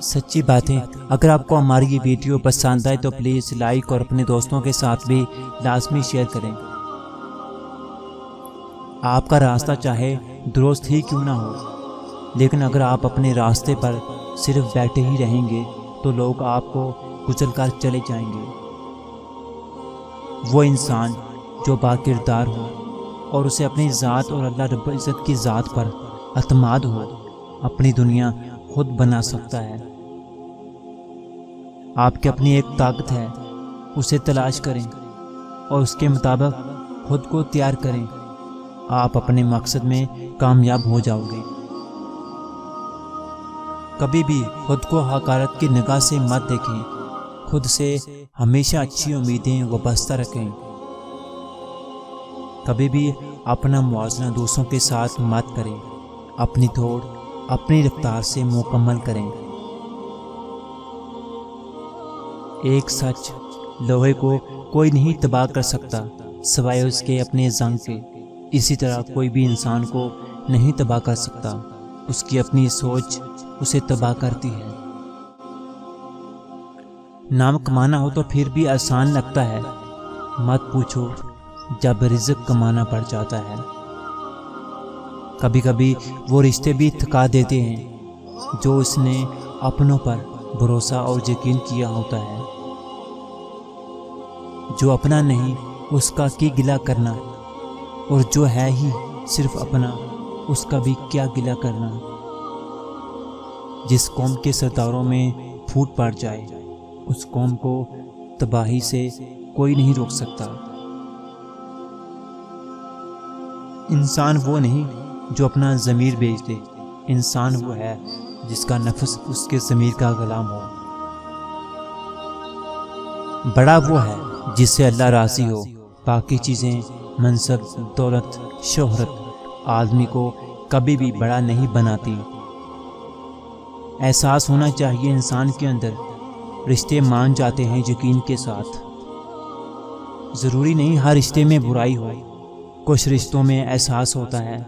سچی باتیں، اگر آپ کو ہماری یہ ویڈیو پسند آئے تو پلیز لائک اور اپنے دوستوں کے ساتھ بھی لازمی شیئر کریں۔ آپ کا راستہ چاہے درست ہی کیوں نہ ہو، لیکن اگر آپ اپنے راستے پر صرف بیٹھے ہی رہیں گے تو لوگ آپ کو کچل کر چلے جائیں گے۔ وہ انسان جو با کردار ہو اور اسے اپنی ذات اور اللہ رب العزت کی ذات پر اعتماد ہو، اپنی دنیا خود بنا سکتا ہے۔ آپ کی اپنی ایک طاقت ہے، اسے تلاش کریں اور اس کے مطابق خود کو تیار کریں، آپ اپنے مقصد میں کامیاب ہو جاؤ گے۔ کبھی بھی خود کو حقارت کی نگاہ سے مت دیکھیں، خود سے ہمیشہ اچھی امیدیں وابستہ رکھیں۔ کبھی بھی اپنا موازنہ دوسروں کے ساتھ مت کریں، اپنی دوڑ اپنی رفتار سے مکمل کریں۔ ایک سچ لوہے کو کوئی نہیں تباہ کر سکتا سوائے اس کے اپنے زنگ کے، اسی طرح کوئی بھی انسان کو نہیں تباہ کر سکتا، اس کی اپنی سوچ اسے تباہ کرتی ہے۔ نام کمانا ہو تو پھر بھی آسان لگتا ہے، مت پوچھو جب رزق کمانا پڑ جاتا ہے۔ کبھی کبھی وہ رشتے بھی تھکا دیتے ہیں جو اس نے اپنوں پر بھروسہ اور یقین کیا ہوتا ہے۔ جو اپنا نہیں اس کا کی گلہ کرنا، اور جو ہے ہی صرف اپنا اس کا بھی کیا گلہ کرنا۔ جس قوم کے سرداروں میں پھوٹ پڑ جائے اس قوم کو تباہی سے کوئی نہیں روک سکتا۔ انسان وہ نہیں جو اپنا ضمیر بیچ دے، انسان وہ ہے جس کا نفس اس کے ضمیر کا غلام ہو۔ بڑا وہ ہے جس سے اللہ راضی ہو، باقی چیزیں منصب، دولت، شہرت آدمی کو کبھی بھی بڑا نہیں بناتی۔ احساس ہونا چاہیے انسان کے اندر، رشتے مان جاتے ہیں یقین کے ساتھ۔ ضروری نہیں ہر رشتے میں برائی ہو، کچھ رشتوں میں احساس ہوتا ہے